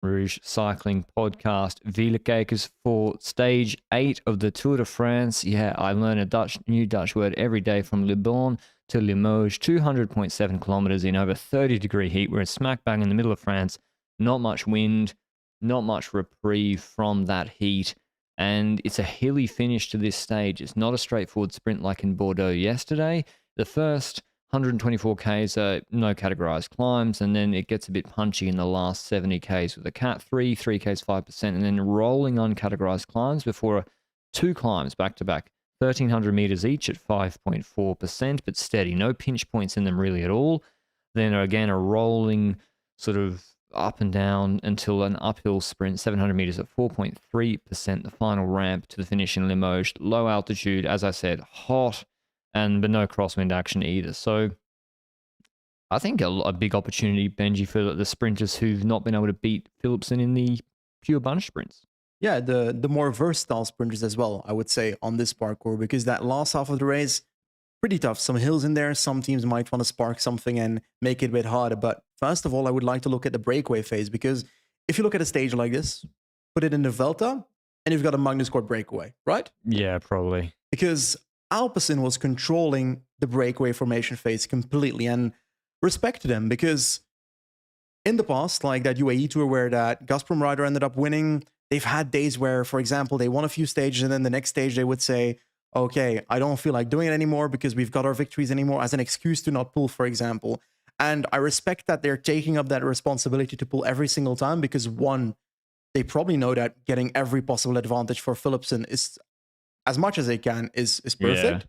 Rouge Cycling Podcast. Wielerkijkers for stage 8 of the Tour de France. Yeah, I learn a new Dutch word every day from Le Bon to Limoges, 200.7 kilometers in over 30-degree heat. We're smack bang in the middle of France. Not much wind, not much reprieve from that heat. And it's a hilly finish to this stage. It's not a straightforward sprint like in Bordeaux yesterday. The first 124 Ks are no categorized climbs, and then it gets a bit punchy in the last 70 Ks with a Cat 3, 3 Ks 5%, and then rolling uncategorized climbs before 2 climbs back to back, 1,300 meters each at 5.4%, but steady. No pinch points in them really at all. Then again, a rolling sort of up and down until an uphill sprint, 700 meters at 4.3%, the final ramp to the finish in Limoges. Low altitude, as I said, hot, but no crosswind action either. So I think a big opportunity, Benji, for the sprinters who've not been able to beat Philipsen in the pure bunch sprints. Yeah, the more versatile sprinters as well, I would say, on this parkour, because that last half of the race, pretty tough. Some hills in there. Some teams might want to spark something and make it a bit harder. But first of all, I would like to look at the breakaway phase, because if you look at a stage like this, put it in the Vuelta, and you've got a Magnus Kort breakaway, right? Yeah, probably. Because Alpecin was controlling the breakaway formation phase completely, and respect to them, because in the past, like that UAE tour where that Gazprom rider ended up winning, they've had days where, for example, they won a few stages and then the next stage they would say, okay, I don't feel like doing it anymore because we've got our victories anymore, as an excuse to not pull, for example. And I respect that they're taking up that responsibility to pull every single time, because one, they probably know that getting every possible advantage for Philipsen is, as much as they can, is perfect. Yeah.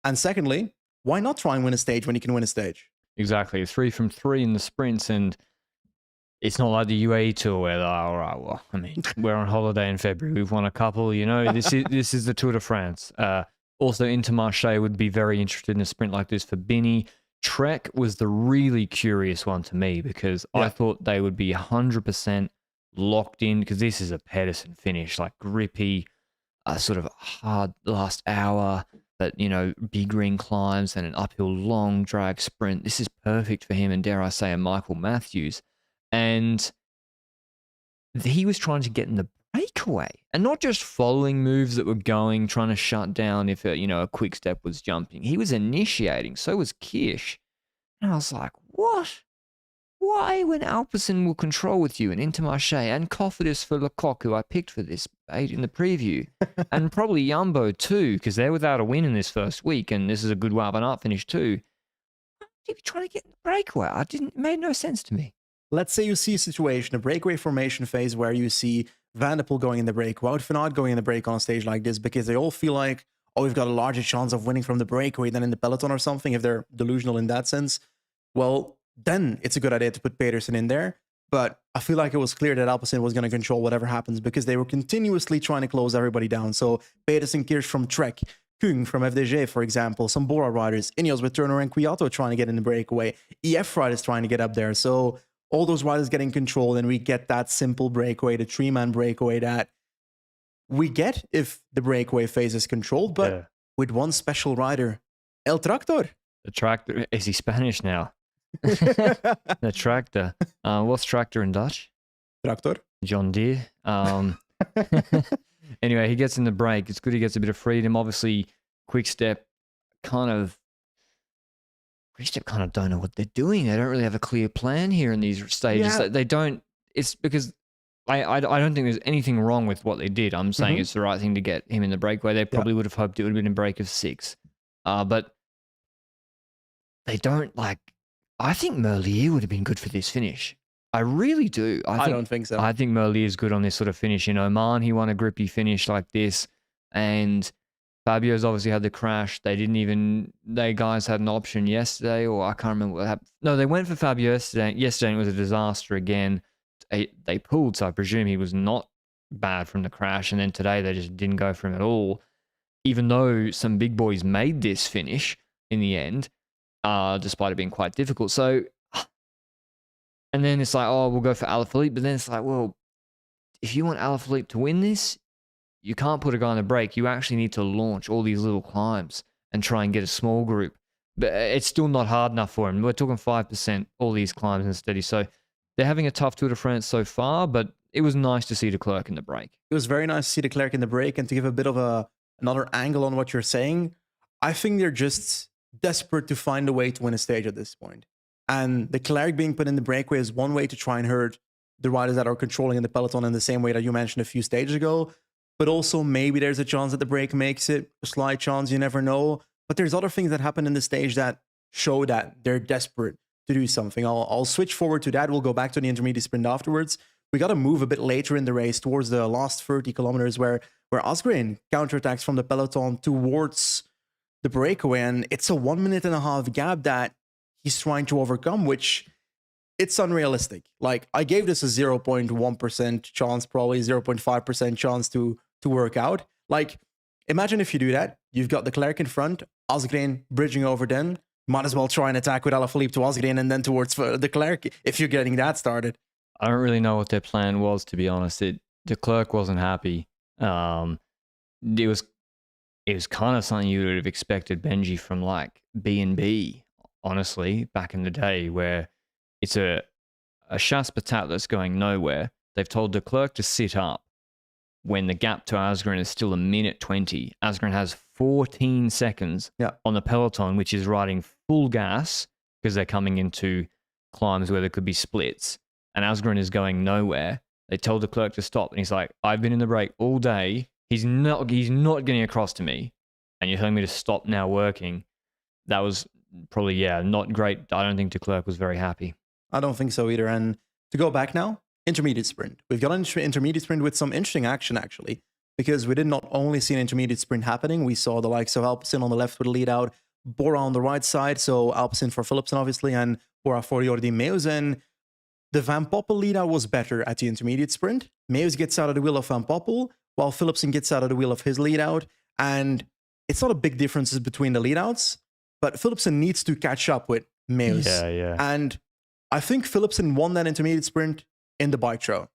And secondly, why not try and win a stage when you can win a stage? Exactly. 3 from 3 in the sprints, and it's not like the UAE tour where they're like, all right, well, I mean, we're on holiday in February. We've won a couple, you know, this is the Tour de France. Also, Intermarché would be very interested in a sprint like this for Binny. Trek was the really curious one to me, because I thought they would be 100% locked in, because this is a Pedersen finish, like grippy, sort of hard last hour, but, you know, big green climbs and an uphill long drag sprint. This is perfect for him and, dare I say, a Michael Matthews. And he was trying to get in the breakaway and not just following moves that were going, trying to shut down if a quick step was jumping. He was initiating. So was Kirsch. And I was like, what? Why, when Alpecin will control with you and Intermarché and Cofidis for Lecoq, who I picked for this in the preview, and probably Jumbo too, because they're without a win in this first week, and this is a good Wabonat finish too. He was trying to get in the breakaway. It made no sense to me. Let's say you see a situation, a breakaway formation phase, where you see Van der Poel going in the break, Wout van Aert going in the break on a stage like this, because they all feel like, oh, we've got a larger chance of winning from the breakaway than in the peloton or something, if they're delusional in that sense. Well, then it's a good idea to put Pedersen in there. But I feel like it was clear that Alpecin was going to control whatever happens, because they were continuously trying to close everybody down. So Pedersen, Kirsch from Trek, Kung from FDJ, for example, some Bora riders, Ineos with Turner and Kwiato trying to get in the breakaway, EF riders trying to get up there. So all those riders getting control, and we get that simple breakaway, the 3-man breakaway that we get if the breakaway phase is controlled, but with one special rider, El Tractor. The Tractor, is he Spanish now? The Tractor. What's tractor in Dutch? Tractor. John Deere. Anyway, he gets in the break. It's good he gets a bit of freedom. Obviously, Quickstep kind of don't know what they're doing. They don't really have a clear plan here in these stages. Yeah. They don't. It's because I don't think there's anything wrong with what they did. I'm saying it's the right thing to get him in the breakaway. They probably would have hoped it would have been a break of 6. But they don't like. I think Merlier would have been good for this finish. I really do. I don't think so. I think Merlier is good on this sort of finish. In Oman, he won a grippy finish like this, and Fabio's obviously had the crash. They guys had an option yesterday, or I can't remember what happened. No, they went for Fabio yesterday, and it was a disaster again. They pulled, so I presume he was not bad from the crash, and then today they just didn't go for him at all, even though some big boys made this finish in the end, despite it being quite difficult. So, and then it's like, oh, we'll go for Alaphilippe, but then it's like, well, if you want Alaphilippe to win this, you can't put a guy on the break. You actually need to launch all these little climbs and try and get a small group. But it's still not hard enough for him. We're talking 5%, all these climbs and steady. So they're having a tough Tour de France so far, but it was nice to see de Klerk in the break. It was very nice to see de Klerk in the break, and to give a bit of another angle on what you're saying, I think they're just desperate to find a way to win a stage at this point. And de Klerk being put in the breakaway is one way to try and hurt the riders that are controlling in the peloton in the same way that you mentioned a few stages ago. But also maybe there's a chance that the break makes it, a slight chance, you never know. But there's other things that happen in the stage that show that they're desperate to do something. I'll switch forward to that. We'll go back to the intermediate sprint afterwards. We got to move a bit later in the race towards the last 30 kilometers where Asgreen counterattacks from the peloton towards the breakaway. And it's a 1.5 minute gap that he's trying to overcome, which it's unrealistic. Like, I gave this a 0.1% chance, probably 0.5% chance to work out. Like, imagine if you do that. You've got de Klerk in front, Asgreen bridging over them. Might as well try and attack with Alaphilippe to Asgreen and then towards de Klerk if you're getting that started. I don't really know what their plan was, to be honest. De Klerk wasn't happy. It was kind of something you would have expected Benji from like B&B, honestly, back in the day, where it's a chasse patate that's going nowhere. They've told de Klerk to sit up when the gap to Asgreen is still 1:20. Asgreen has 14 seconds on the peloton, which is riding full gas because they're coming into climbs where there could be splits. And Asgreen is going nowhere. They told de Klerk to stop, and he's like, "I've been in the break all day. He's not getting across to me, and you're telling me to stop now working." That was probably not great. I don't think de Klerk was very happy. I don't think so either. And to go back now, intermediate sprint. We've got an intermediate sprint with some interesting action, actually, because we did not only see an intermediate sprint happening, we saw the likes of Alpecin on the left with a lead out, Bora on the right side, so Alpecin for Philipsen, obviously, and Bora for Jordi Meeuws. The Van Poppel lead out was better at the intermediate sprint. Meeuws gets out of the wheel of Van Poppel, while Philipsen gets out of the wheel of his lead out. And it's not a big difference between the lead outs, but Philipsen needs to catch up with Meeuws. Yeah. And I think Philipsen won that intermediate sprint in the bike throw.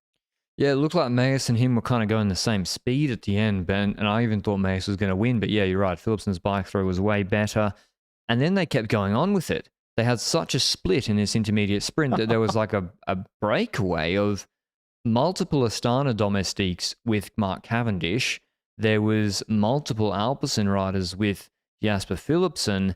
Yeah, it looked like Meeuws and him were kind of going the same speed at the end, Ben, and I even thought Meeuws was going to win. But yeah, you're right. Philipsen's bike throw was way better. And then they kept going on with it. They had such a split in this intermediate sprint that there was like a breakaway of multiple Astana domestiques with Mark Cavendish. There was multiple Alpecin riders with Jasper Philipsen,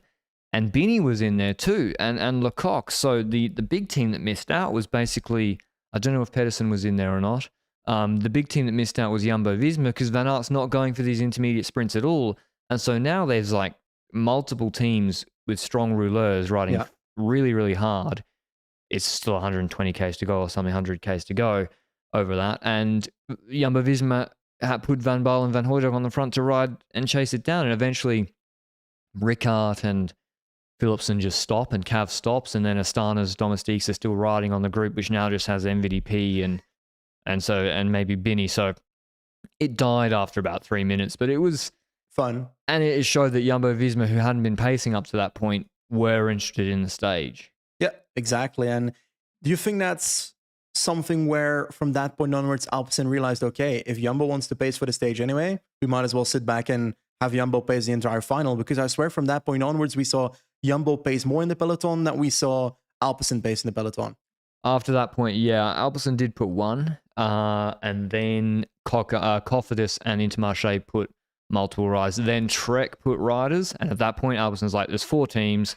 and Binny was in there too, and Lecoq. So the big team that missed out was basically, I don't know if Pedersen was in there or not. The big team that missed out was Jumbo-Visma because Van Aert's not going for these intermediate sprints at all. And so now there's like multiple teams with strong rouleurs riding really, really hard. It's still 120 Ks to go or something, 100 Ks to go over that. And Jumbo-Visma had put Van Baarle and Van Hooydonk on the front to ride and chase it down. And eventually Ricard and Philipsen just stop and Cav stops. And then Astana's domestiques are still riding on the group, which now just has MVDP and maybe Binny. So it died after about 3 minutes, but it was fun. And it showed that Jumbo-Visma, who hadn't been pacing up to that point, were interested in the stage. Yeah, exactly. And do you think that's something where from that point onwards, Alpecin realized, okay, if Jumbo wants to pace for the stage anyway, we might as well sit back and have Jumbo pace the entire final? Because I swear from that point onwards, we saw Jumbo pace more in the peloton than we saw Alpecin pace in the peloton. After that point, yeah, Alpecin did put one, and then Cofidis and Intermarché put multiple riders. Then Trek put riders, and at that point, Alpecin's like, there's 4 teams.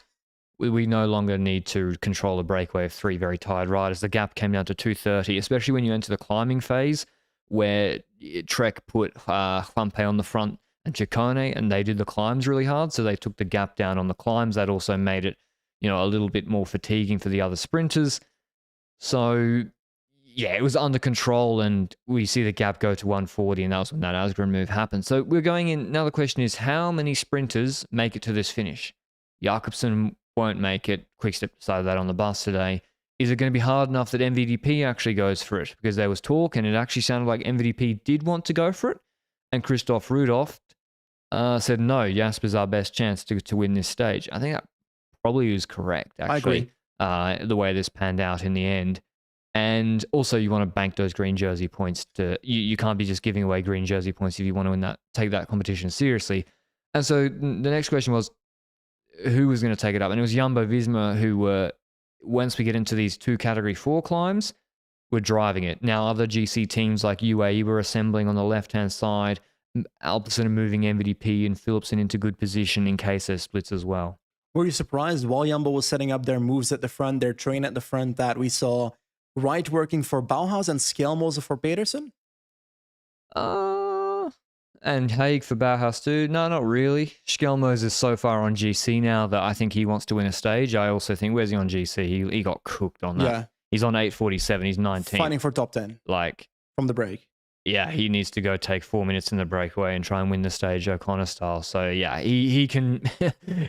We no longer need to control a breakaway of 3 very tired riders. The gap came down to 2:30, especially when you enter the climbing phase, where Trek put Juanpe on the front and Ciccone, and they did the climbs really hard, so they took the gap down on the climbs. That also made it, a little bit more fatiguing for the other sprinters. So, yeah, it was under control, and we see the gap go to 140, and that was when that Asgreen move happened. So we're going in. Now the question is, how many sprinters make it to this finish? Jakobsen won't make it. Quickstep decided that on the bus today. Is it going to be hard enough that MVDP actually goes for it? Because there was talk, and it actually sounded like MVDP did want to go for it. And Christoph Rudolph said, no, Jasper's our best chance to win this stage. I think that probably was correct, actually. I agree. The way this panned out in the end. And also, you want to bank those green jersey points. You can't be just giving away green jersey points if you want to take that competition seriously. And so the next question was, who was going to take it up? And it was Jumbo-Visma who were, once we get into these 2 Category 4 climbs, were driving it. Now, other GC teams like UAE were assembling on the left-hand side. Alpecin are moving MVDP and Philipsen into good position in case there's splits as well. Were you surprised while Jumbo was setting up their moves at the front, their train at the front, that we saw Wright working for Bauhaus and Skelmose for Pedersen? And Haig for Bauhaus too? No, not really. Skelmose is so far on GC now that I think he wants to win a stage. I also think, where's he on GC? He got cooked on that. Yeah. He's on 8:47. He's 19. Fighting for top 10. Like, from the break. Yeah, he needs to go take 4 minutes in the breakaway and try and win the stage O'Connor style. So yeah, he can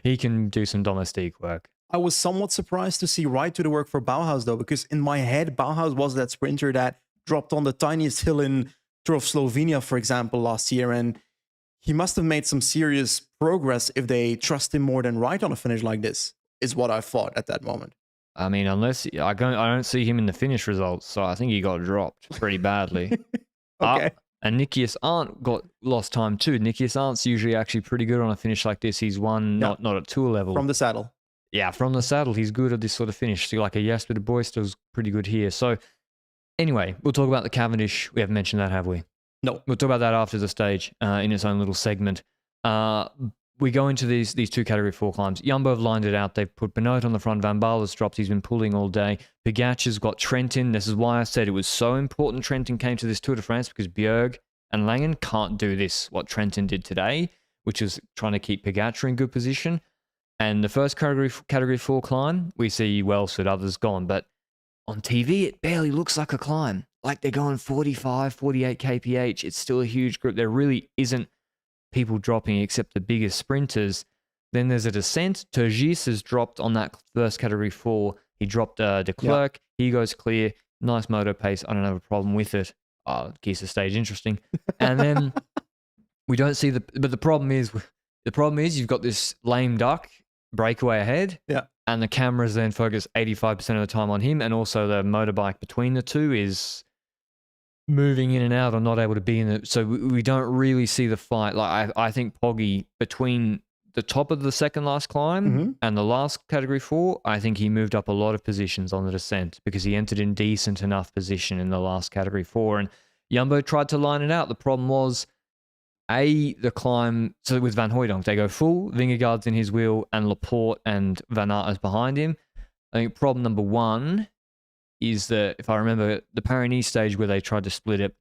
he can do some domestique work. I was somewhat surprised to see Wright do the work for Bauhaus though, because in my head, Bauhaus was that sprinter that dropped on the tiniest hill in Tour of Slovenia, for example, last year, and he must have made some serious progress if they trust him more than Wright on a finish like this, is what I thought at that moment. I mean, unless I don't see him in the finish results, so I think he got dropped pretty badly. Okay. And Nikias Arndt got lost time too. Nikias Arndt's usually actually pretty good on a finish like this. He's won not at tour level. From the saddle. Yeah, from the saddle. He's good at this sort of finish. So like a Jasper de Boyster's pretty good here. So anyway, we'll talk about the Cavendish. We haven't mentioned that, have we? No. We'll talk about that after the stage in its own little segment. We go into these two Category 4 climbs. Jumbo have lined it out. They've put Benoit on the front. Van Baarle's dropped. He's been pulling all day. Pogacar's got Trentin. This is why I said it was so important Trentin came to this Tour de France, because Bjerg and Langen can't do this, what Trentin did today, which is trying to keep Pogacar in good position. And the first Category 4 climb, we see Welsford, others gone. But on TV, it barely looks like a climb. Like they're going 45, 48 kph. It's still a huge group. There really isn't people dropping except the biggest sprinters. Then there's a descent. Turgis has dropped on that first Category 4. He dropped de Klerk. Yep. He goes clear. Nice moto pace. I don't have a problem with it. Keeps the stage interesting. And then we don't see but the problem is you've got this lame duck breakaway ahead. Yeah. And the cameras then focus 85% of the time on him. And also the motorbike between the two is moving in and out or not able to be in it. So we don't really see the fight. Like I think Poggy, between the top of the second last climb and the last Category 4, I think he moved up a lot of positions on the descent because he entered in decent enough position in the last Category 4. And Jumbo tried to line it out. The problem was, the climb, so with Van Hooydonk, they go full, Vingegaard's in his wheel, and Laporte and Van Aert is behind him. I think problem number one is that, if I remember, the Paris stage where they tried to split it,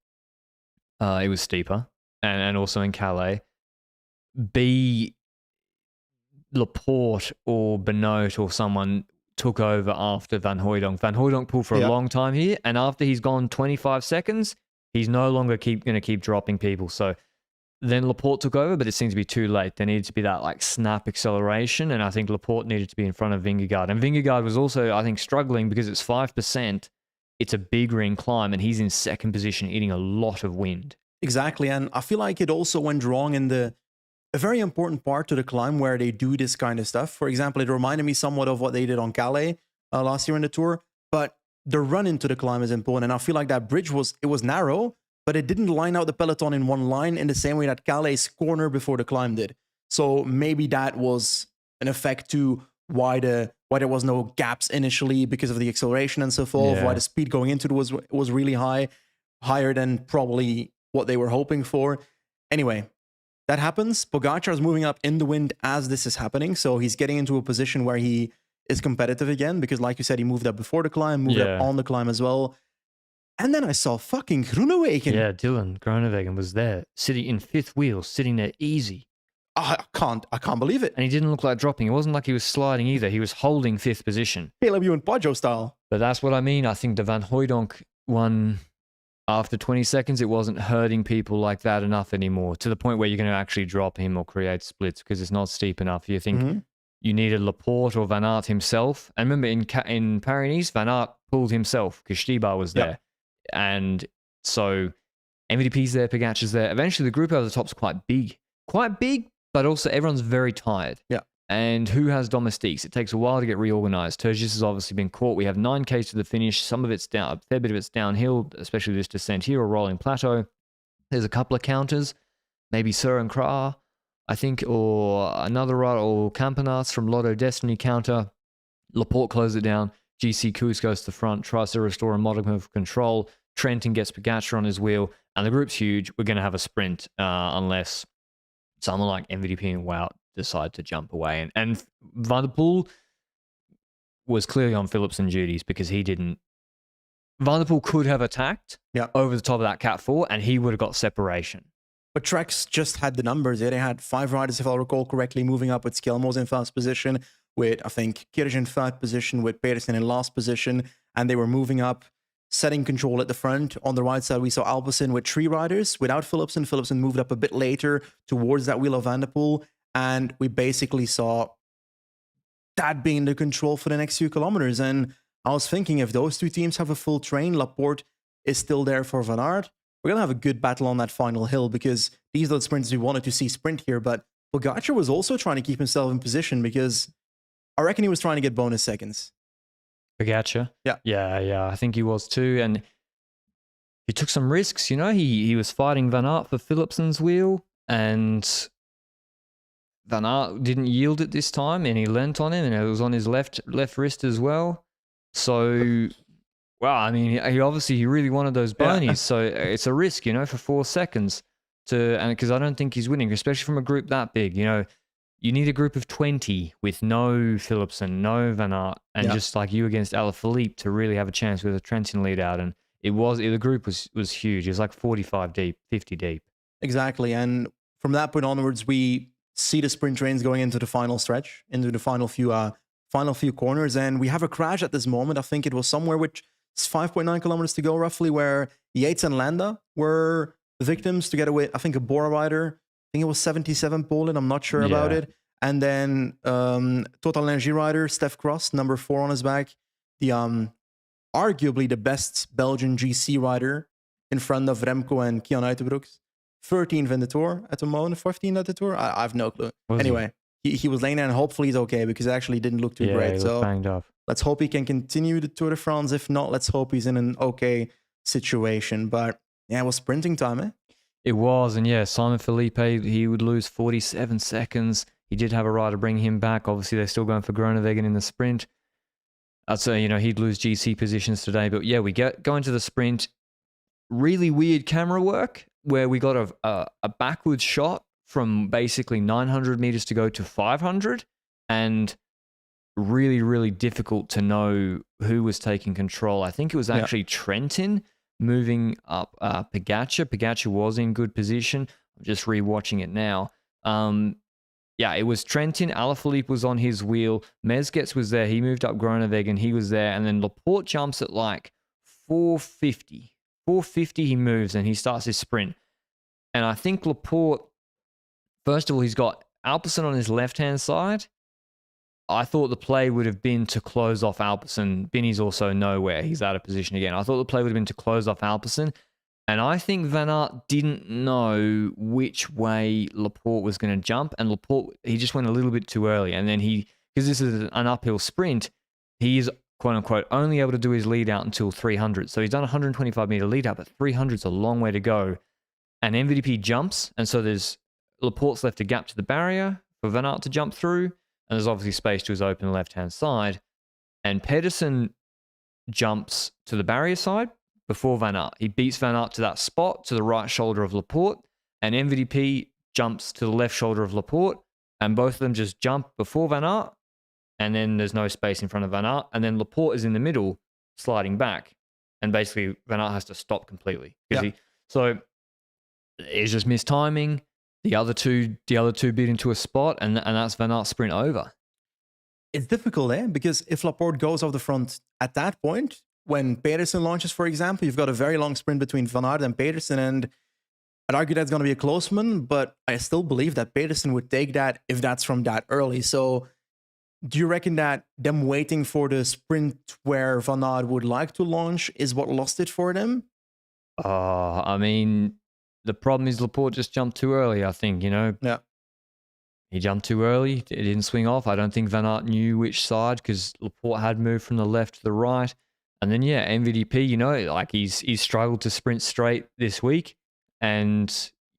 it was steeper, and also in Calais. B, Laporte or Benoit or someone took over after Van Hooydonk. Van Hooydonk pulled for a long time here, and after he's gone 25 seconds, he's no longer going to keep dropping people. So then Laporte took over, but it seemed to be too late. There needed to be that like snap acceleration, and I think Laporte needed to be in front of Vingegaard. And Vingegaard was also, I think, struggling because it's 5%. It's a big ring climb, and he's in second position, eating a lot of wind. Exactly, and I feel like it also went wrong in a very important part to the climb where they do this kind of stuff. For example, it reminded me somewhat of what they did on Calais last year in the Tour, but the run into the climb is important. And I feel like that bridge was narrow, but it didn't line out the peloton in one line in the same way that Calais' corner before the climb did. So maybe that was an effect to why there was no gaps initially because of the acceleration and so forth, why the speed going into it was really high, higher than probably what they were hoping for. Anyway, that happens. Pogacar is moving up in the wind as this is happening, so he's getting into a position where he is competitive again because, like you said, he moved up before the climb, moved up on the climb as well. And then I saw fucking Groenewegen. Yeah, Dylan Groenewegen was there, sitting in fifth wheel, sitting there easy. I can't believe it. And he didn't look like dropping. It wasn't like he was sliding either. He was holding fifth position. Caleb Ewan Poggio style. But that's what I mean. I think the Van Hooydonk one, after 20 seconds, it wasn't hurting people like that enough anymore, to the point where you're going to actually drop him or create splits because it's not steep enough. You think you needed Laporte or Van Aert himself. And remember, in Paris, Van Aert pulled himself because Stibar was there. And so MVDP's there, Pogacar's there. Eventually, the group over the top's quite big, but also everyone's very tired. Yeah. And who has domestiques? It takes a while to get reorganized. Turgis has obviously been caught. We have 9Ks to the finish. Some of it's down, a fair bit of it's downhill, especially this descent here or rolling plateau. There's a couple of counters, maybe Sir and Kra, I think, or another rider, or Campenas from Lotto Destiny counter. Laporte closed it down. GC Koos goes to the front, tries to restore a modicum of control. Trentin gets Pogacar on his wheel, and the group's huge. We're going to have a sprint unless someone like MVDP and Wout decide to jump away. And Van der Poel was clearly on Philipsen duties because he didn't. Van der Poel could have attacked over the top of that Cat 4, and he would have got separation. But Treks just had the numbers. They had 5 riders, if I recall correctly, moving up with Skjelmos in first position, with, I think, Kirch in third position, with Pedersen in last position, and they were moving up, setting control at the front. On the right side, we saw Alpecin with 3 riders without Philipsen. Philipsen moved up a bit later towards that wheel of Van der Poel, and we basically saw that being the control for the next few kilometers. And I was thinking, if those 2 teams have a full train, Laporte is still there for Van Aert, we're going to have a good battle on that final hill, because these are the sprints we wanted to see sprint here. But Pogacar was also trying to keep himself in position, because I reckon he was trying to get bonus seconds. Pogacar? Yeah. Yeah, I think he was too. And he took some risks, you know. He was fighting Van Aert for Philipsen's wheel, and Van Aert didn't yield it this time, and he leant on him, and it was on his left wrist as well. So... Well, I mean, he really wanted those bonies, so it's a risk, you know, for 4 seconds and because I don't think he's winning, especially from a group that big. You know, you need a group of 20 with no Philipsen, no Van Aert, and just like you against Alaphilippe to really have a chance with a Trentin lead out. And the group was huge. It was like 45 deep, 50 deep. Exactly, and from that point onwards, we see the sprint trains going into the final stretch, into the final few corners, and we have a crash at this moment. I think it was somewhere which. It's 5.9 kilometers to go, roughly, where Yates and Landa were the victims, together with, I think, a Bora rider. I think it was 77 Poland. I'm not sure about it. And then Total Energy rider, Stef Cross, number 4 on his back. The arguably the best Belgian GC rider in front of Remco and Kian Uitenbroeks. 13th in the Tour at the moment, 15th at the Tour. I have no clue. Anyway, he was laying there, and hopefully he's okay, because it actually didn't look too great. So banged up. Let's hope he can continue the Tour de France. If not, let's hope he's in an okay situation. But yeah, it was sprinting time, eh? It was, and Simon Felipe, he would lose 47 seconds. He did have a rider bring him back. Obviously, they're still going for Groenewegen in the sprint. I'd say, you know, he'd lose GC positions today. But yeah, we go into the sprint. Really weird camera work where we got a backwards shot from basically 900 meters to go to 500, and really, really difficult to know who was taking control. I think it was actually Trentin moving up Pogacar. Pogacar was in good position. I'm just rewatching it now. It was Trentin. Alaphilippe was on his wheel. Mezgec was there. He moved up Groenewegen. He was there. And then Laporte jumps at like 450. 450 he moves, and he starts his sprint. And I think Laporte, first of all, he's got Alpecin on his left-hand side. I thought the play would have been to close off Alpecin. Binny's also nowhere. He's out of position again. I thought the play would have been to close off Alpecin. And I think Van Aert didn't know which way Laporte was going to jump. And Laporte, he just went a little bit too early. And then because this is an uphill sprint, he is, quote unquote, only able to do his lead out until 300. So he's done a 125 meter lead out, but 300 is a long way to go. And MVDP jumps. And so Laporte's left a gap to the barrier for Van Aert to jump through. And there's obviously space to his open left-hand side. And Pedersen jumps to the barrier side before Van Aert. He beats Van Aert to that spot to the right shoulder of Laporte. And MVDP jumps to the left shoulder of Laporte. And both of them just jump before Van Aert. And then there's no space in front of Van Aert. And then Laporte is in the middle, sliding back. And basically, Van Aert has to stop completely. So it's just mistiming. The other two beat into a spot, and that's Van Aert's sprint over. It's difficult, because if Laporte goes off the front at that point, when Pedersen launches, for example, you've got a very long sprint between Van Aert and Pedersen, and I'd argue that's going to be a close one, but I still believe that Pedersen would take that if that's from that early. So do you reckon that them waiting for the sprint where Van Aert would like to launch is what lost it for them? I mean... The problem is Laporte just jumped too early, I think, you know. Yeah. He jumped too early. It didn't swing off. I don't think Van Aert knew which side, because Laporte had moved from the left to the right. And then, MVDP, you know, like he's struggled to sprint straight this week. And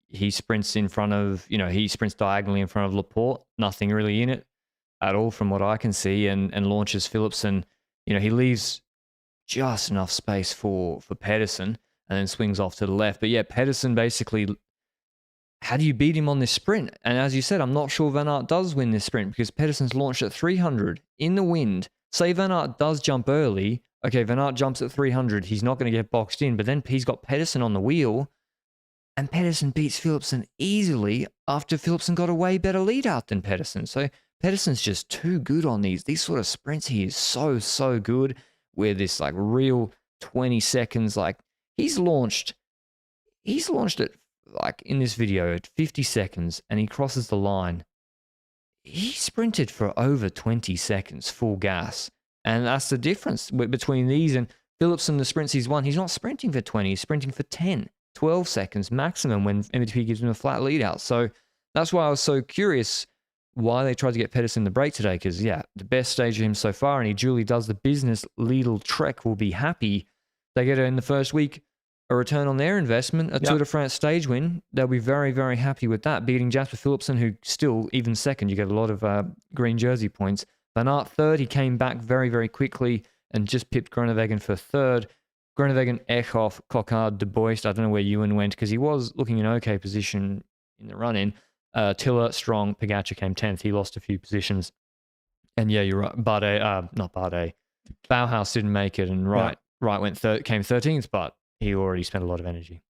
he sprints in front of, he sprints diagonally in front of Laporte. Nothing really in it at all from what I can see. And launches Philipsen he leaves just enough space for Pedersen and then swings off to the left. But yeah, Pedersen basically, how do you beat him on this sprint? And as you said, I'm not sure Van Aert does win this sprint because Pedersen's launched at 300 in the wind. Say Van Aert does jump early. Okay, Van Aert jumps at 300. He's not going to get boxed in, but then he's got Pedersen on the wheel. And Pedersen beats Philipsen easily after Philipsen got a way better lead out than Pedersen. So Pedersen's just too good on these sort of sprints. He is so good with this like real 20 seconds. Like he's launched it like in this video at 50 seconds and he crosses the line. He sprinted for over 20 seconds full gas. And that's the difference between these and Philipsen, the sprints he's won. He's not sprinting for 20, he's sprinting for 10. 12 seconds maximum when MVP gives him a flat lead out. So that's why I was so curious why they tried to get Pedersen the break today. Because, yeah, the best stage of him so far, and he duly does the business. Lidl Trek will be happy. They get in the first week a return on their investment, a Tour de France stage win. They'll be very, very happy with that. Beating Jasper Philipsen, who still, even second, you get a lot of green jersey points. Van Aert third, he came back very, very quickly and just pipped Groenewegen for third. Groenewegen, Eckhoff, Coquard, De Boist. I don't know where Ewan went because he was looking in okay position in the run-in. Tiller, Strong, Pogacar came 10th. He lost a few positions. And yeah, you're right. Not Bardet. Bauhaus didn't make it and Wright came 13th, but he already spent a lot of energy.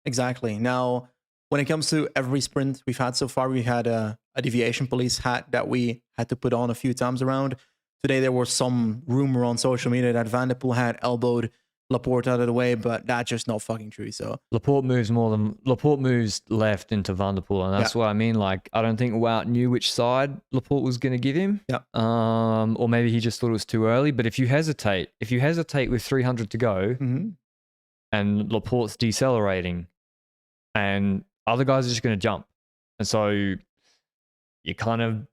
Exactly. Now, when it comes to every sprint we've had so far, we had a deviation police hat that we had to put on a few times around. Today, there was some rumor on social media that Van der Poel had elbowed Laporte out of the way, but that's just not fucking true. So Laporte moves left into Van der Poel, and that's what I mean. Like, I don't think Wout knew which side Laporte was going to give him. Yeah. Or maybe he just thought it was too early. But if you hesitate with 300 to go, and Laporte's decelerating, and other guys are just going to jump, and so you're kind of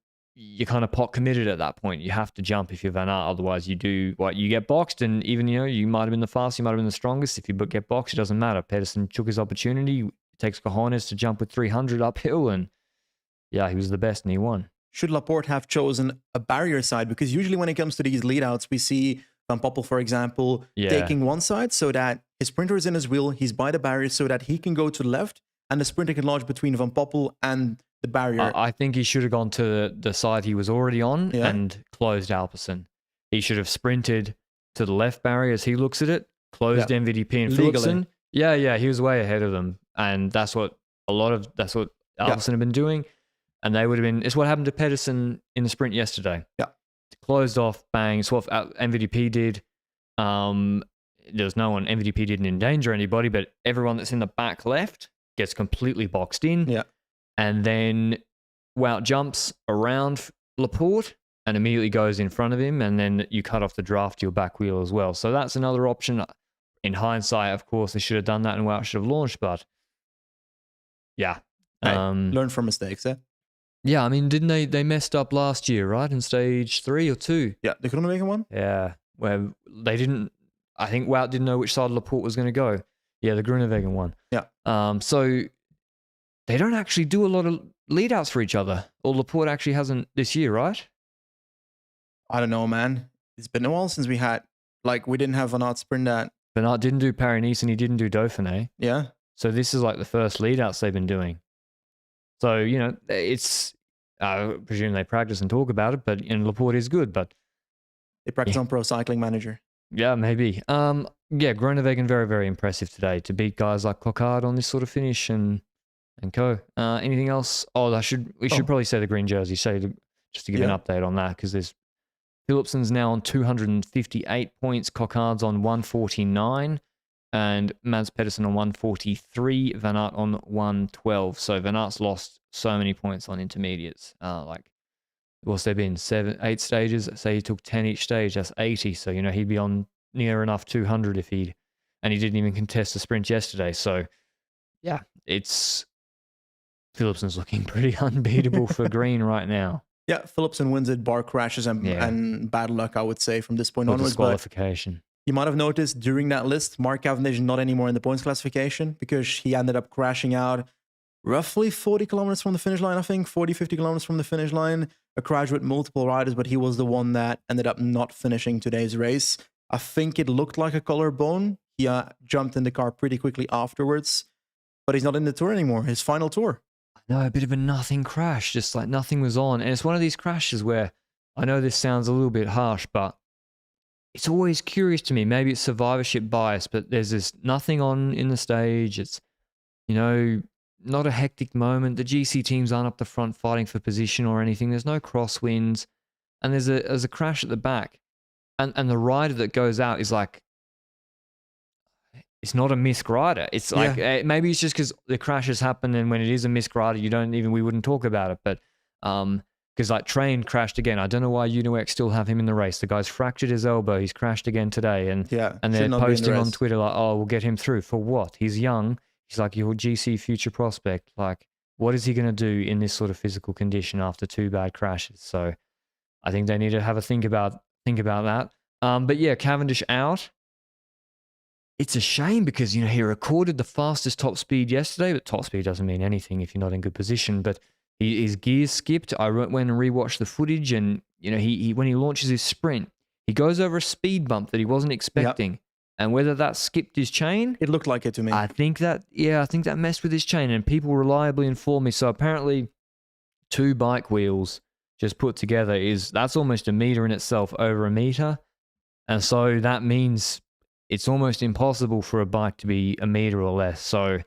pot committed at that point. You have to jump if you're Van Aert. Otherwise, you get boxed. And even, you might have been the fastest, you might have been the strongest. If you get boxed, it doesn't matter. Pedersen took his opportunity. It takes cojones to jump with 300 uphill. And yeah, he was the best and he won. Should Laporte have chosen a barrier side? Because usually when it comes to these leadouts, we see Van Poppel, for example, taking one side so that his sprinter is in his wheel. He's by the barrier so that he can go to the left and the sprinter can lodge between Van Poppel and the barrier. I think he should have gone to the side he was already on and closed Alpecin. He should have sprinted to the left barrier as he looks at it, closed MVDP and Philipsen. Yeah, he was way ahead of them. And that's what Alpecin have been doing. And they would have been, it's what happened to Pedersen in the sprint yesterday. Yeah. Closed off, bang, swap, MVDP did. There's no one, MVDP didn't endanger anybody, but everyone that's in the back left gets completely boxed in. Yeah. And then Wout jumps around Laporte and immediately goes in front of him, and then you cut off the draft to your back wheel as well. So that's another option. In hindsight, of course, they should have done that and Wout should have launched, but yeah. Learn from mistakes, eh? Yeah, I mean, didn't they messed up last year, right? In stage 3 or 2? Yeah, the Groenewegen one? Yeah, where they didn't, I think Wout didn't know which side Laporte was going to go. Yeah, the Groenewegen one. Yeah. So they don't actually do a lot of lead outs for each other. Or Laporte actually hasn't this year, right? I don't know, man. It's been a while since we didn't have Van Aert sprint that. Van Aert didn't do Paris-Nice and he didn't do Dauphiné. Yeah. So this is like the first lead outs they've been doing. So, it's, I presume they practice and talk about it, but Laporte is good, but. They practice on Pro Cycling Manager. Yeah, maybe. Groenewegen very, very impressive today to beat guys like Coquard on this sort of finish and co. Anything else? We should probably say the green jersey, just to give an update on that, because there's Philipsen's now on 258 points, Coquard's on 149, and Mads Pedersen on 143, Van Aert on 112. So Van Aert's lost so many points on intermediates. What's there been? 8 stages? Say he took 10 each stage, that's 80. So, he'd be on near enough 200 and he didn't even contest the sprint yesterday. So, yeah, Philipsen's looking pretty unbeatable for green right now. Yeah, Philipsen wins it, bar crashes and bad luck, I would say, from this point onwards. Disqualification. You might have noticed during that list, Mark Cavendish not anymore in the points classification because he ended up crashing out roughly 40 kilometers from the finish line, I think, 40, 50 kilometers from the finish line. a crash with multiple riders, but he was the one that ended up not finishing today's race. I think it looked like a collarbone. He jumped in the car pretty quickly afterwards, but he's not in the tour anymore. His final tour. No, a bit of a nothing crash, just like nothing was on. And it's one of these crashes where, I know this sounds a little bit harsh, but it's always curious to me. Maybe it's survivorship bias, but there's this nothing on in the stage. It's, you know, not a hectic moment. The GC teams aren't up the front fighting for position or anything. There's no crosswinds. And there's a crash at the back. And the rider that goes out is like, it's not a missed rider. It's like, maybe it's just because the crash has happened, and when it is a missed rider, we wouldn't talk about it. But because like Train crashed again. I don't know why UNOX still have him in the race. The guy's fractured his elbow. He's crashed again today. And they're posting on Twitter like, oh, we'll get him through. For what? He's young. He's like your GC future prospect. Like, what is he going to do in this sort of physical condition after 2 bad crashes? So I think they need to have a think about that. But yeah, Cavendish out. It's a shame because, you know, he recorded the fastest top speed yesterday, but top speed doesn't mean anything if you're not in good position. But his gears skipped. I went and rewatched the footage, and, you know, he when he launches his sprint, he goes over a speed bump that he wasn't expecting. And whether that skipped his chain, it looked like it to me. I think that messed with his chain, and people reliably informed me. So apparently 2 bike wheels just put together that's almost a meter in itself, over a meter. And so that means it's almost impossible for a bike to be a meter or less. So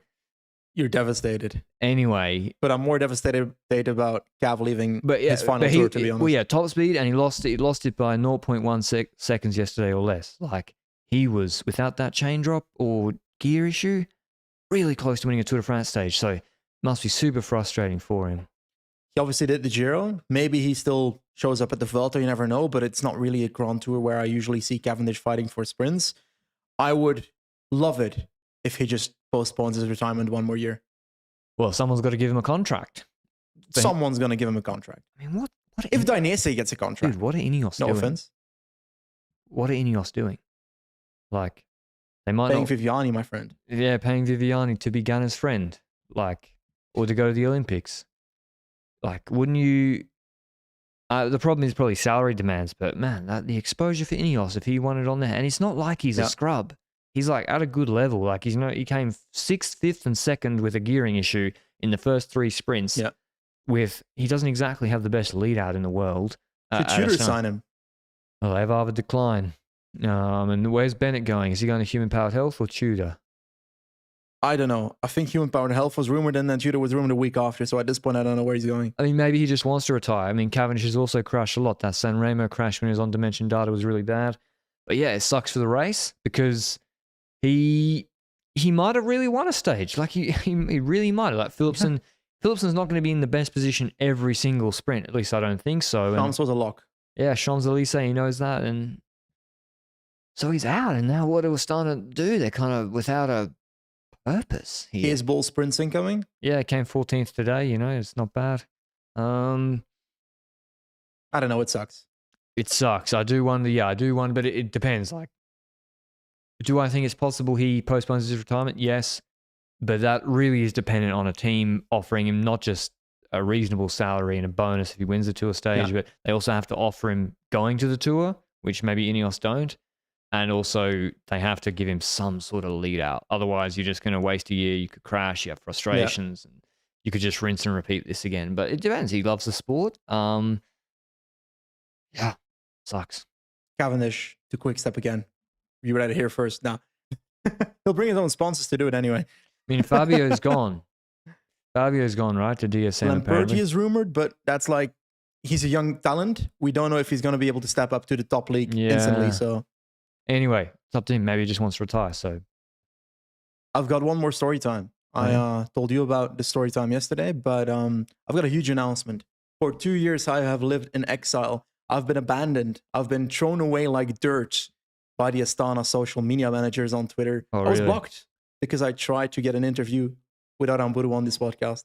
you're devastated. Anyway. But I'm more devastated about Cav leaving his final tour, to be honest. Well, yeah, top speed, and he lost it by 0.1 seconds yesterday or less. Like, he was, without that chain drop or gear issue, really close to winning a Tour de France stage. So it must be super frustrating for him. He obviously did the Giro. Maybe he still shows up at the Vuelta, you never know, but it's not really a Grand Tour where I usually see Cavendish fighting for sprints. I would love it if he just postpones his retirement 1 more year. Well, someone's got to give him a contract. Someone's going to give him a contract. I mean, what if Dainese gets a contract? Dude, what are Ineos doing? No offense. What are Ineos doing? Like, they might paying not... Viviani, my friend. Yeah, paying Viviani to be Gunner's friend. Like, or to go to the Olympics. Like, wouldn't you... the problem is probably salary demands, but man, the exposure for Ineos, if he wanted on there, and it's not like he's a scrub. He's like at a good level. Like, he came 6th, 5th, and 2nd with a gearing issue in the first 3 sprints. Yeah. He doesn't exactly have the best lead out in the world. Should Tudor sign him? Well, they've either declined. And where's Bennett going? Is he going to Human Powered Health or Tudor? I don't know. I think Human Powered Health was rumored, and then Tudor was rumored a week after. So at this point, I don't know where he's going. I mean, maybe he just wants to retire. I mean, Cavendish has also crashed a lot. That San Remo crash when he was on Dimension Data was really bad. But yeah, it sucks for the race because he might have really won a stage. Like, he really might have. Like, Philipson's not going to be in the best position every single sprint. At least I don't think so. Champs was a lock. Yeah, Champs-Élysées, he knows that. And so he's out. And now what are we starting to do? They're kind of without a purpose here. Here's Bull Sprints incoming. Yeah, it came 14th today. You know, it's not bad. I don't know. It sucks. It sucks. I do wonder, but it depends. Like, do I think it's possible he postpones his retirement? Yes. But that really is dependent on a team offering him not just a reasonable salary and a bonus if he wins the Tour stage, but they also have to offer him going to the Tour, which maybe Ineos don't. And also, they have to give him some sort of lead out. Otherwise, you're just going to waste a year. You could crash. You have frustrations. And you could just rinse and repeat this again. But it depends. He loves the sport. Yeah, sucks. Cavendish to Quick Step again. You read it here first. Nah. He'll bring his own sponsors to do it anyway. I mean, Fabio's gone. Fabio's gone, right, to DSM, apparently. Lamperti is rumored, but that's like, he's a young talent. We don't know if he's going to be able to step up to the top league instantly. So anyway, it's up to him. Maybe he just wants to retire. So I've got one more story time. I told you about the story time yesterday, but I've got a huge announcement. For 2 years, I have lived in exile. I've been abandoned. I've been thrown away like dirt by the Astana social media managers on Twitter. Oh, I was blocked because I tried to get an interview with Aramburu on this podcast.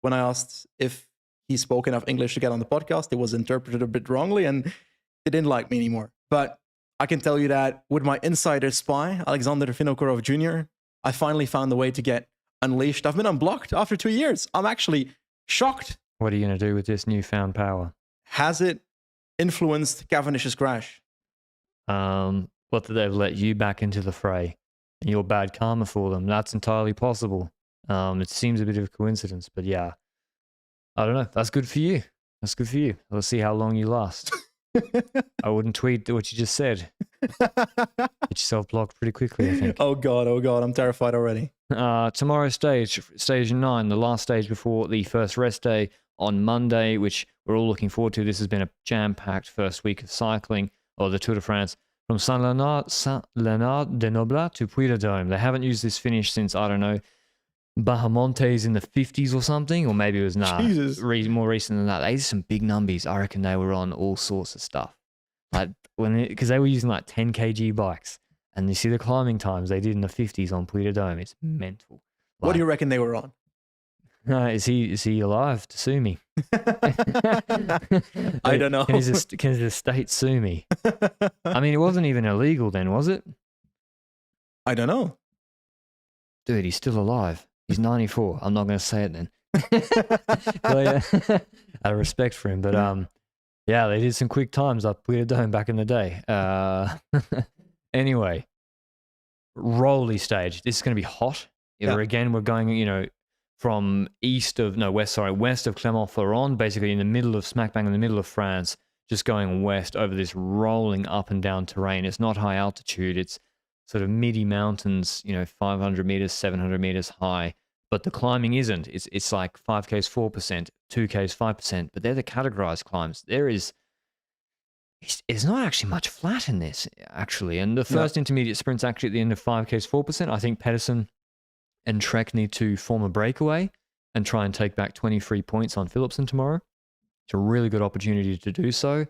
When I asked if he spoke enough English to get on the podcast, it was interpreted a bit wrongly and they didn't like me anymore. But I can tell you that with my insider spy, Alexander Vinokourov Jr., I finally found a way to get unleashed. I've been unblocked after 2 years. I'm actually shocked. What are you going to do with this newfound power? Has it influenced Cavendish's crash? What did they've let you back into the fray and your bad karma for them? That's entirely possible. It seems a bit of a coincidence, but yeah, I don't know. That's good for you. That's good for you. Let's see how long you last. I wouldn't tweet what you just said. Get yourself blocked pretty quickly, I think. Oh God, I'm terrified already. Tomorrow's stage 9, the last stage before the first rest day on Monday, which we're all looking forward to. This has been a jam-packed first week of cycling, or the Tour de France, from Saint-Léonard-de-Noblat to Puy-de-Dôme. They haven't used this finish since, I don't know, Bahamontes in the 50s or something, or maybe it was more recent than that. They did some big numbies. I reckon they were on all sorts of stuff, like because they were using like 10 kg bikes, and you see the climbing times they did in the 50s on Puy-de-Dôme. It's mental. Like, what do you reckon they were on? Is he alive to sue me? I don't know. Can his estate sue me? I mean, it wasn't even illegal then, was it? I don't know. Dude, he's still alive. He's 94. I'm not going to say it then. Out of respect for him. But yeah, they did some quick times up Puy-de-Dôme back in the day. Anyway, Rolly stage. This is going to be hot. Again, we're going, from west of Clermont-Ferrand, basically in the middle of, smack bang in the middle of France, just going west over this rolling up and down terrain. It's not high altitude. It's sort of midi mountains, 500 meters, 700 meters high. But the climbing isn't. It's like 5Ks 4%, 2Ks 5%, but they're the categorized climbs. There's not actually much flat in this, actually. And the first intermediate sprint's actually at the end of 5Ks 4%. I think Pedersen and Trek need to form a breakaway and try and take back 23 points on Philipsen tomorrow. It's a really good opportunity to do so.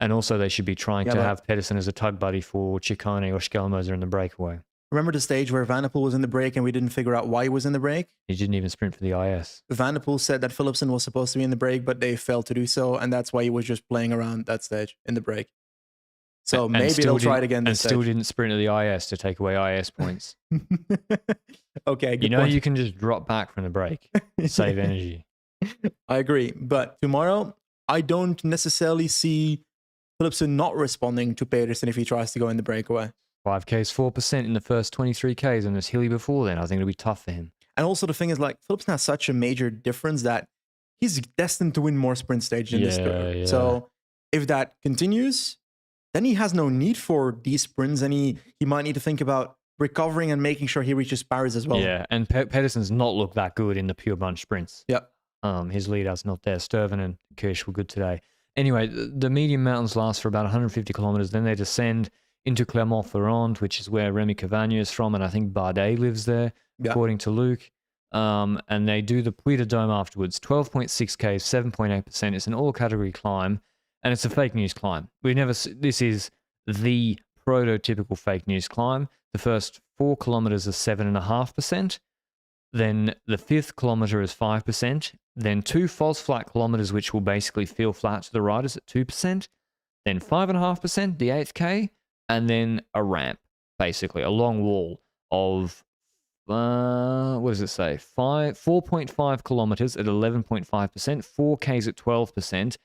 And also they should be trying to have Pedersen as a tug buddy for Ciccone or Schelmoser in the breakaway. Remember the stage where Van der Poel was in the break and we didn't figure out why he was in the break? He didn't even sprint for the IS. Van der Poel said that Philipsen was supposed to be in the break, but they failed to do so. And that's why he was just playing around that stage in the break. So maybe they'll try it again this stage. And still didn't sprint to the IS to take away IS points. Okay, good point. You can just drop back from the break, save energy. I agree. But tomorrow, I don't necessarily see Philipsen not responding to Pedersen if he tries to go in the breakaway. 5Ks 4% in the first 23Ks, and it's hilly before then. I think it'll be tough for him. And also the thing is, like, Philipsen has such a major difference that he's destined to win more sprint stages in this tour. Yeah. So if that continues, then he has no need for these sprints, and he might need to think about recovering and making sure he reaches Paris as well. Yeah, and Pedersen's not looked that good in the pure bunch sprints. Yeah. His lead-out's not there. Sturven and Kirsch were good today. Anyway, the medium mountains last for about 150 kilometers. Then they descend into Clermont-Ferrand, which is where Remy Cavagna is from, and I think Bardet lives there, according to Luke. And they do the Puy-de-Dôme afterwards. 12.6K, 7.8%. It's an all-category climb, and it's a fake news climb. This is the prototypical fake news climb. The first 4 kilometers are 7.5%. Then the 5th kilometer is 5%. Then 2 false flat kilometers, which will basically feel flat to the riders at 2%. Then 5.5%, the 8th K. And then a ramp, basically, a long wall of, what does it say? 4.5 kilometers at 11.5%, 4Ks at 12%,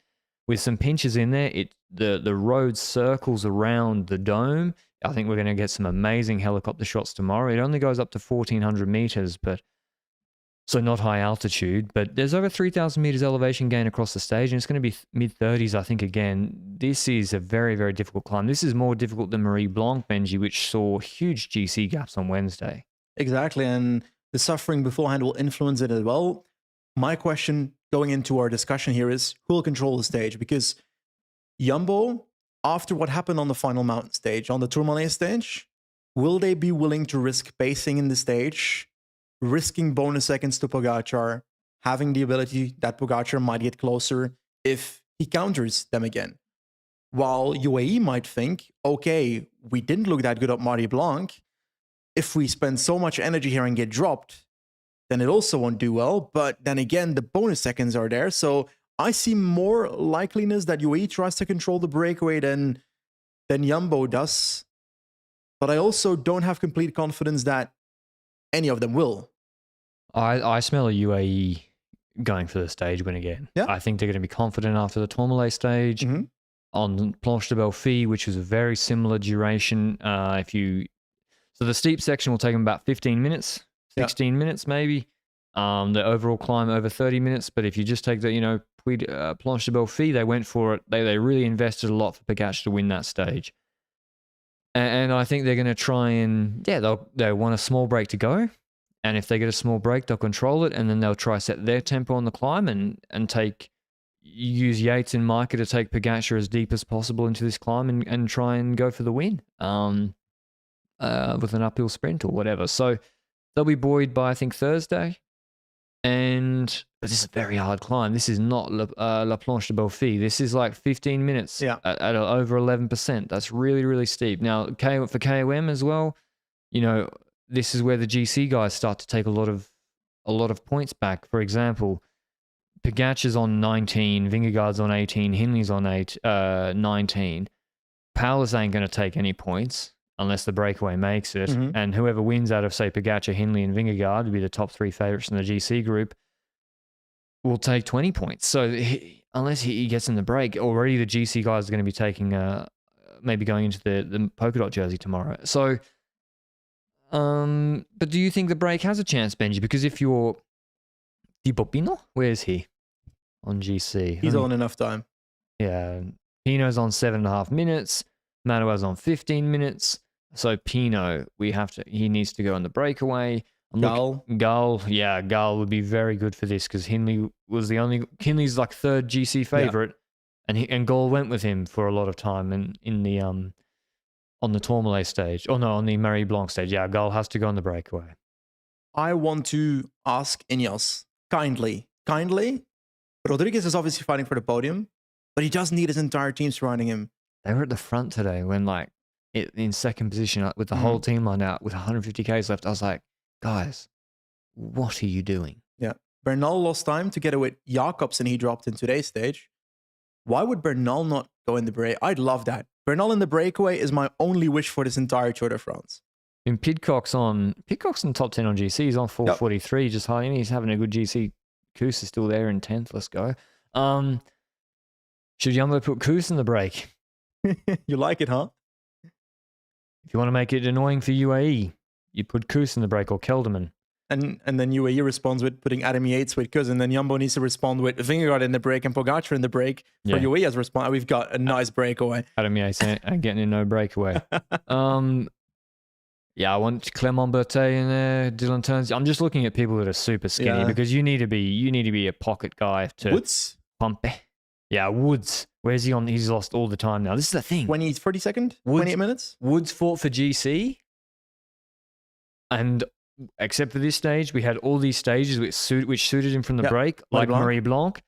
with some pinches in there. The road circles around the dome. I think we're going to get some amazing helicopter shots tomorrow. It only goes up to 1,400 meters, so not high altitude, but there's over 3,000 meters elevation gain across the stage, and it's going to be mid-30s, I think, again. This is a very, very difficult climb. This is more difficult than Marie Blanc, Benji, which saw huge GC gaps on Wednesday. Exactly, and the suffering beforehand will influence it as well. My question going into our discussion here is, who will control the stage? Because Jumbo, after what happened on the final mountain stage, on the Tourmalet stage, will they be willing to risk pacing in the stage, risking bonus seconds to Pogacar, having the ability that Pogacar might get closer if he counters them again? While UAE might think, okay, we didn't look that good at Marie Blanc. If we spend so much energy here and get dropped, then it also won't do well. But then again, the bonus seconds are there. So I see more likeliness that UAE tries to control the breakaway than Jumbo does. But I also don't have complete confidence that any of them will. I smell a UAE going for the stage win again. Yeah. I think they're going to be confident after the Tourmalet stage. Mhm. On Planche de Belfi, which is a very similar duration. So the steep section will take them about 15 minutes, 16 minutes maybe. The overall climb over 30 minutes. But if you just take the, Planche de Belfi, they went for it. They really invested a lot for Pogacar to win that stage. And I think they're going to try and, they'll want a small break to go. And if they get a small break, they'll control it. And then they'll try set their tempo on the climb and use Yates and Micah to take Pogacar as deep as possible into this climb and try and go for the win with an uphill sprint or whatever. So they'll be buoyed by, I think, Thursday. But this is a very hard climb. This is not La Planche de Belfi. This is like 15 minutes at over 11%. That's really, really steep. Now, for KOM as well, this is where the GC guys start to take a lot of points back. For example, Pogacar's on 19, Vingegaard's on 18, Hindley's on 19. Powless ain't going to take any points unless the breakaway makes it. Mhm. And whoever wins out of, say, Pogacar, Hindley, and Vingegaard would be the top 3 favourites in the GC group, will take 20 points. So unless he gets in the break, already the GC guys are going to be taking, maybe going into the polka dot jersey tomorrow. So, but do you think the break has a chance, Benji? Because if you're Thibaut Pinot, where is he on GC? He's on enough time. Yeah, Pinot's on 7.5 minutes. Manuel's on 15 minutes. So Pinot, he needs to go on the breakaway. Gal would be very good for this because Hindley's like third GC favorite, and Gall went with him for a lot of time in the on the Tourmalet stage. Oh no, on the Marie Blanc stage. Yeah, Gall has to go on the breakaway. I want to ask Ineos kindly. Rodriguez is obviously fighting for the podium, but he does need his entire team surrounding him. They were at the front today when in second position with the whole team line out with 150 Ks left. I was like, guys, what are you doing? Yeah. Bernal lost time together with Jacobsen. He dropped in today's stage. Why would Bernal not go in the break? I'd love that. Bernal in the breakaway is my only wish for this entire Tour de France. And Pidcock's in top 10 on GC. He's on 443, just high. He's having a good GC. Koos is still there in 10th. Let's go. Should Jumbo put Koos in the break? You like it, huh? If you want to make it annoying for UAE, you put Koos in the break or Kelderman. And then UAE responds with putting Adam Yates with Koos, and then Jumbo needs to respond with Vingegaard in the break and Pogacar in the break. For UAE as response, we've got a nice breakaway. Adam Yates ain't getting in no breakaway. I want Clement Berthet in there, Dylan Turns. I'm just looking at people that are super skinny because you need to be a pocket guy to Woods? pump. Yeah, Woods. Where's he on? He's lost all the time now. This is the thing. 30 second? 28 minutes? Woods fought for GC. And except for this stage, we had all these stages which suited him from the break, like Marie Blanc.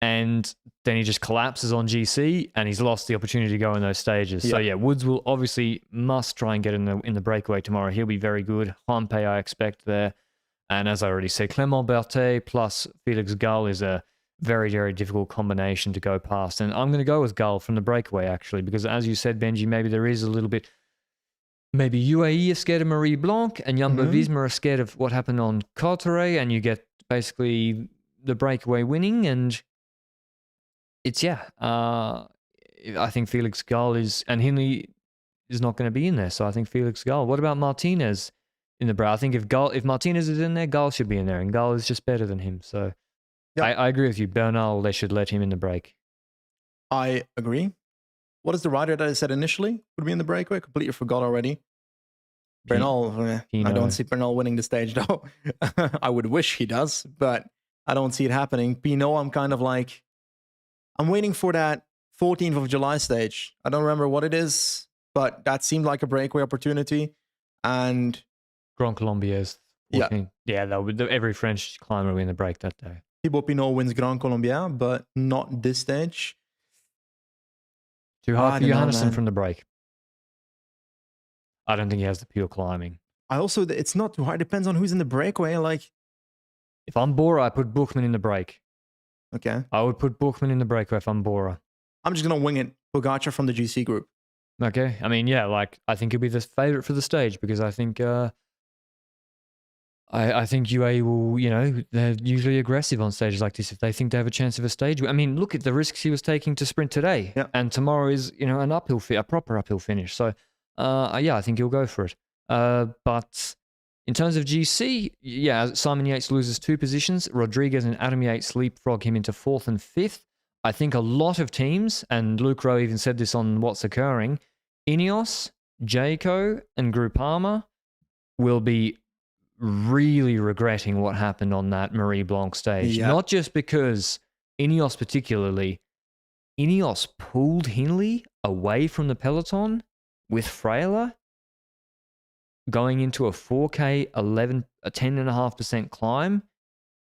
And then he just collapses on GC and he's lost the opportunity to go in those stages. So Woods will must try and get in the breakaway tomorrow. He'll be very good. Hampe, I expect there. And as I already said, Clement Berthet plus Felix Gall is a very, very difficult combination to go past. And I'm going to go with Gall from the breakaway, actually, because as you said, Benji, maybe there is a little bit... Maybe UAE is scared of Marie Blanc and Jumbo-Visma are scared of what happened on Cauterets, and you get basically the breakaway winning. And it's, I think Felix Gall and Hindley is not going to be in there. So I think Felix Gall. What about Martinez in the break? I think if Martinez is in there, Gall should be in there, and Gall is just better than him. So I agree with you. Bernal, they should let him in the break. I agree. What is the rider that I said initially would be in the breakaway? Completely forgot already. Bernal. I don't see Bernal winning the stage, though. I would wish he does, but I don't see it happening. Pinot, I'm kind of like... I'm waiting for that 14th of July stage. I don't remember what it is, but that seemed like a breakaway opportunity. And... Grand Colombiers. Yeah, every French climber will win the break that day. Thibaut Pinot wins Grand Colombien, but not this stage. Too hard for Johannesson from the break. I don't think he has the pure climbing. It's not too hard. It depends on who's in the breakaway. Like, if I'm Bora, I put Buchmann in the break. Okay. I would put Buchmann in the breakaway if I'm Bora. I'm just going to wing it. Pogacar from the GC group. Okay. I mean, I think he'll be the favorite for the stage because I think I think UAE will, they're usually aggressive on stages like this if they think they have a chance of a stage. I mean, look at the risks he was taking to sprint today. Yeah. And tomorrow is, a proper uphill finish. So, I think he'll go for it. But in terms of GC, Simon Yates loses 2 positions. Rodriguez and Adam Yates leapfrog him into 4th and 5th. I think a lot of teams, and Luke Rowe even said this on What's Occurring, Ineos, Jayco, and Groupama will be really regretting what happened on that Marie Blanc stage. Yeah. Not just because Ineos particularly, Ineos pulled Hindley away from the peloton with Freyler going into a 4K 10.5% climb,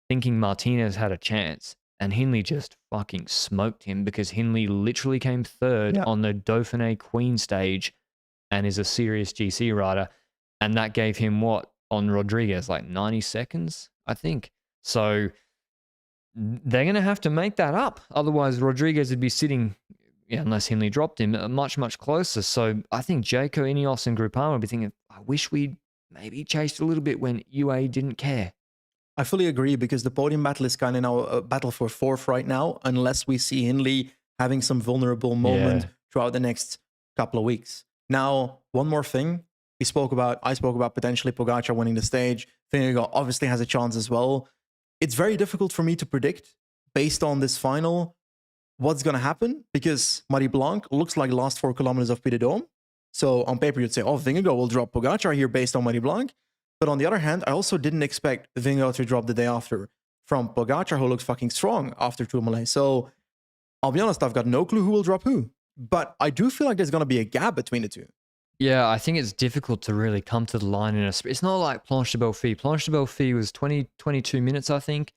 thinking Martinez had a chance. And Hindley just fucking smoked him because Hindley literally came 3rd on the Dauphiné Queen stage and is a serious GC rider. And that gave him what? On Rodriguez, like 90 seconds, I think. So they're going to have to make that up. Otherwise, Rodriguez would be sitting, unless Hindley dropped him, much, much closer. So I think Jayco, Ineos, and Groupama would be thinking, I wish we'd maybe chased a little bit when UAE didn't care. I fully agree because the podium battle is kind of now a battle for 4th right now, unless we see Hindley having some vulnerable moment throughout the next couple of weeks. Now, one more thing. I spoke about potentially Pogacar winning the stage. Vingegaard obviously has a chance as well. It's very difficult for me to predict based on this final what's going to happen because Marie Blanc looks like the last 4 kilometers of Puy de Dôme. So on paper, you'd say, Vingegaard will drop Pogacar here based on Marie Blanc. But on the other hand, I also didn't expect Vingegaard to drop the day after from Pogacar, who looks fucking strong after Tourmalet. So I'll be honest, I've got no clue who will drop who. But I do feel like there's going to be a gap between the two. Yeah, I think it's difficult to really come to the line in a sprint. It's not like Planche de Belfi. Planche de Belfi was 22 minutes, I think.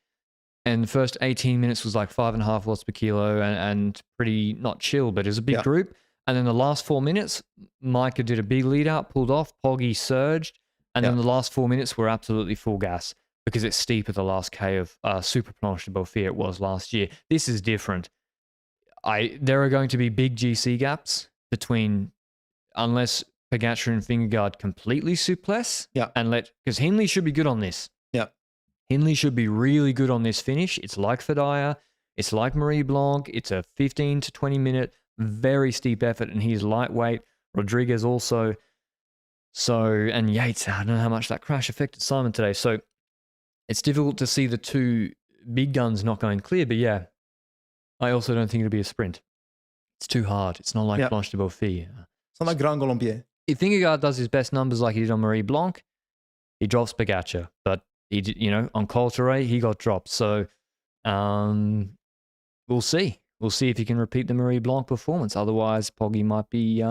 And the first 18 minutes was like 5.5 watts per kilo and pretty not chill, but it was a big group. And then the last 4 minutes, Micah did a big lead out, pulled off, Poggy surged. And then the last 4 minutes were absolutely full gas because it's steep at the last K of Super Planche de Belfi it was last year. This is different. There are going to be big GC gaps between, unless Pogacar and Vingegaard completely souplesse, because Hindley should be good on this. Yeah, Hindley should be really good on this finish. It's like Fedaya, it's like Marie Blanc. It's a 15 to 20 minute, very steep effort, and he's lightweight. Rodriguez also. So, and Yates, I don't know how much that crash affected Simon today. So it's difficult to see the 2 big guns not going clear. But yeah, I also don't think it'll be a sprint. It's too hard. It's not like Planche de Belfi. It's not like Grand Colombier. If Vingegaard does his best numbers like he did on Marie Blanc, he drops Pogacar. But he did, on Col Touré, he got dropped. So we'll see. We'll see if he can repeat the Marie Blanc performance. Otherwise, Poggy might be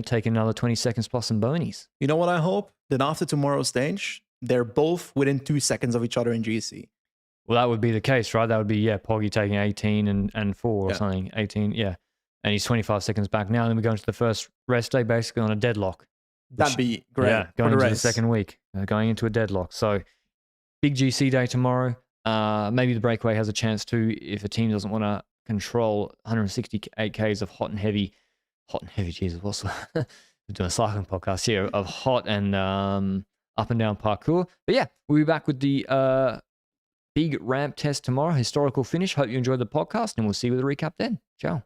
taking another 20 seconds plus some bonies. You know what I hope? That after tomorrow's stage, they're both within 2 seconds of each other in GC. Well, that would be the case, right? That would be, Poggy taking 18 and 4 or something. 18, And he's 25 seconds back now. And then we go into the first rest day basically on a deadlock. That'd be great. Yeah, going into the second week, going into a deadlock. So big GC day tomorrow. Maybe the breakaway has a chance too if a team doesn't want to control 168 Ks of hot and heavy, Jesus, what's we're doing a cycling podcast here, of hot and up and down parkour. But yeah, we'll be back with the big ramp test tomorrow, historical finish. Hope you enjoyed the podcast, and we'll see you with a recap then. Ciao.